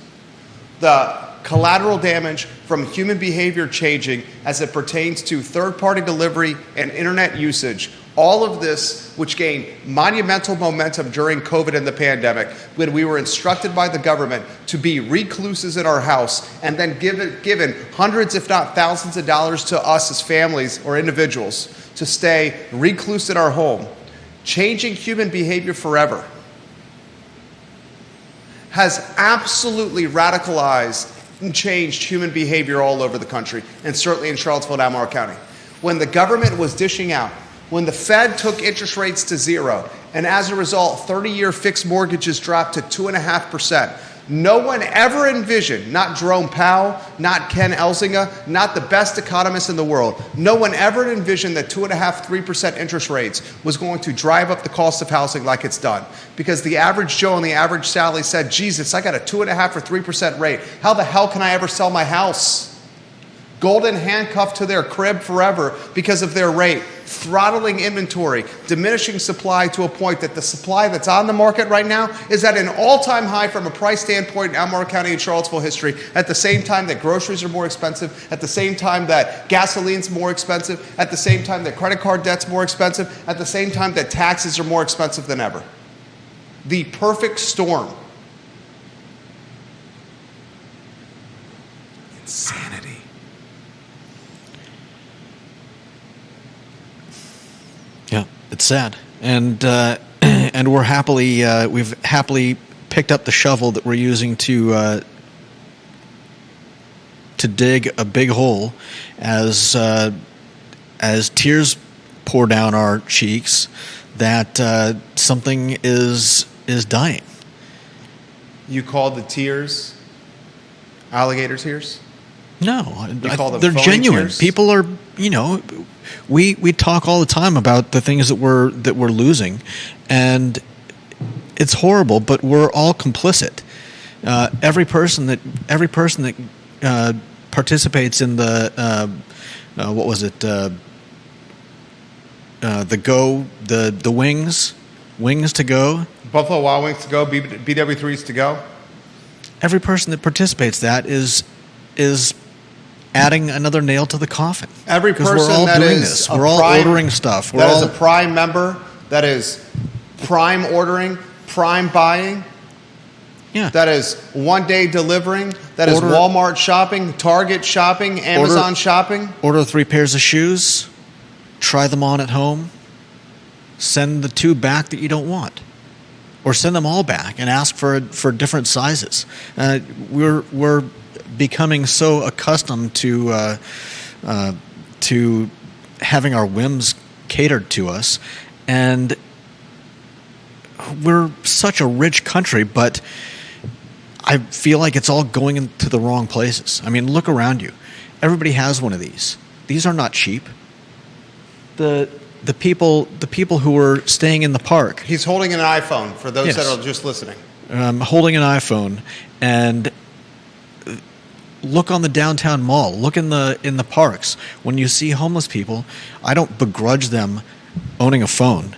the collateral damage from human behavior changing as it pertains to third-party delivery and internet usage, all of this which gained monumental momentum during COVID and the pandemic, when we were instructed by the government to be recluses in our house and then given hundreds if not thousands of dollars to us as families or individuals to stay recluse in our home, changing human behavior forever, has absolutely radicalized and changed human behavior all over the country, and certainly in Charlottesville and Albemarle County. When the government was dishing out, when the Fed took interest rates to zero, and as a result, 30-year fixed mortgages dropped to 2.5%, no one ever envisioned, not Jerome Powell, not Ken Elzinga, not the best economists in the world, no one ever envisioned that 2.5%, 3% interest rates was going to drive up the cost of housing like it's done. Because the average Joe and the average Sally said, Jesus, I got a 2.5% or 3% rate. How the hell can I ever sell my house? Golden handcuffed to their crib forever because of their rate, throttling inventory, diminishing supply to a point that the supply that's on the market right now is at an all-time high from a price standpoint in Albemarle County and Charlottesville history, at the same time that groceries are more expensive, at the same time that gasoline's more expensive, at the same time that credit card debt's more expensive, at the same time that taxes are more expensive than ever. The perfect storm. Insanity. Yeah, it's sad, and we're we've happily picked up the shovel that we're using to dig a big hole as tears pour down our cheeks that something is dying. You called the tears alligator tears? No, they're they're genuine. Tears? People are, we talk all the time about the things that we're losing, and it's horrible. But we're all complicit. Every person that participates in the the wings to go. Buffalo Wild Wings to go, BW3s to go. Every person that participates that is adding another nail to the coffin. Every person we're all that doing is this. We're all ordering stuff. That is a Prime member. That is Prime ordering, Prime buying. Yeah. That is one-day delivering. That is Walmart shopping, Target shopping, Amazon shopping. Order 3 pairs of shoes. Try them on at home. Send the 2 back that you don't want, or send them all back and ask for different sizes. We're becoming so accustomed to having our whims catered to us, and we're such a rich country, but I feel like it's all going into the wrong places. I mean, look around you. Everybody has one of these. These are not cheap. The people who are staying in the park. He's holding an iPhone for those that are just listening. Holding an iPhone, and look on the downtown mall. Look in the parks. When you see homeless people, I don't begrudge them owning a phone.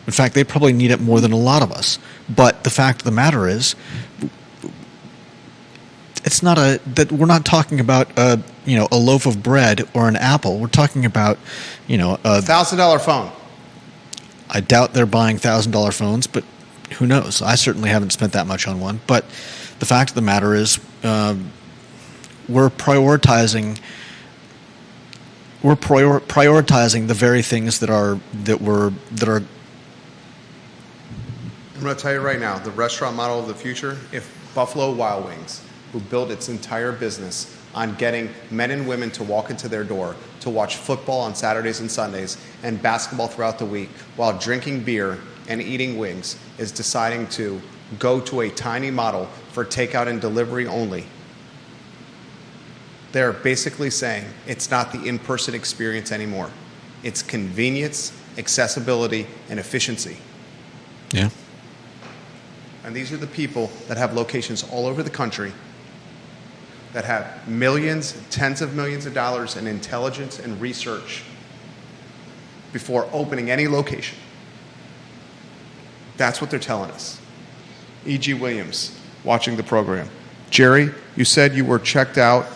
In fact, they probably need it more than a lot of us. But the fact of the matter is, it's not that we're not talking about a loaf of bread or an apple. We're talking about a $1,000 phone. I doubt they're buying $1,000 phones, but who knows? I certainly haven't spent that much on one. But the fact of the matter is, we're prioritizing the very things that are. I'm going to tell you right now, the restaurant model of the future, if Buffalo Wild Wings, who built its entire business on getting men and women to walk into their door to watch football on Saturdays and Sundays and basketball throughout the week while drinking beer and eating wings, is deciding to go to a tiny model for takeout and delivery only. They're basically saying it's not the in-person experience anymore. It's convenience, accessibility, and efficiency. Yeah. And these are the people that have locations all over the country that have millions, tens of millions of dollars in intelligence and research before opening any location. That's what they're telling us. E.G. Williams, watching the program. Jerry, you said you were checked out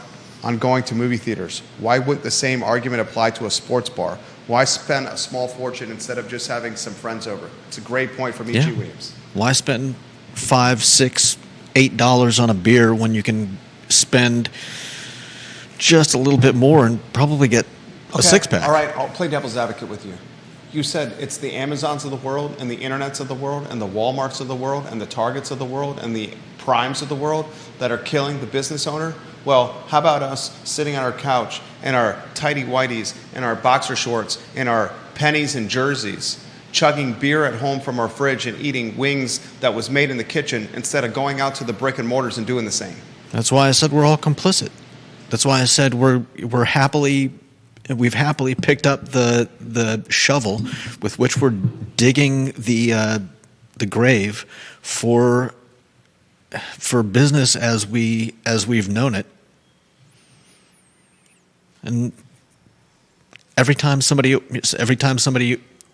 on going to movie theaters. Why wouldn't the same argument apply to a sports bar? Why spend a small fortune instead of just having some friends over? It's a great point from E.G. Williams. Why spend $5, $6, $8 on a beer when you can spend just a little bit more and probably get a six-pack? All right, I'll play devil's advocate with you. You said it's the Amazons of the world and the Internets of the world and the Walmarts of the world and the Targets of the world and the Primes of the world that are killing the business owner. Well, how about us sitting on our couch in our tighty whities and our boxer shorts and our pennies and jerseys, chugging beer at home from our fridge and eating wings that was made in the kitchen instead of going out to the brick and mortars and doing the same? That's why I said we're all complicit. That's why I said we've happily picked up the shovel with which we're digging the grave for business as we've known it. And every time somebody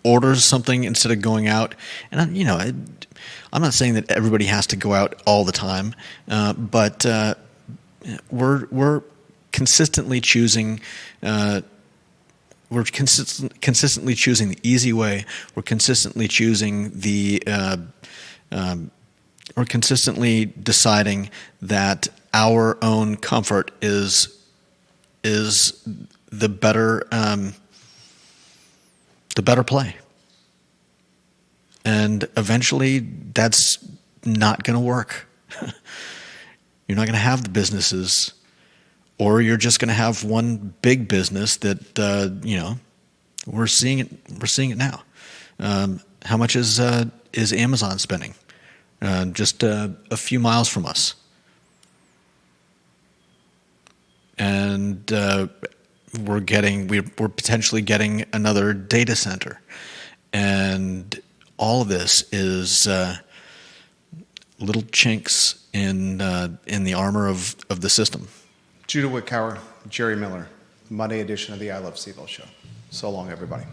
orders something instead of going out, and I'm not saying that everybody has to go out all the time, but we're consistently choosing. We're consistently choosing the easy way. We're consistently choosing we're consistently deciding that our own comfort is the better play. And eventually, that's not going to work. You're not going to have the businesses, or you're just going to have one big business that we're seeing it. We're seeing it now. How much is Amazon spending? Just a few miles from us, and we're potentially getting another data center, and all of this is little chinks in the armor of the system. Judah Wickower, Jerry Miller, Monday edition of the I Love CVille Show. So long, everybody.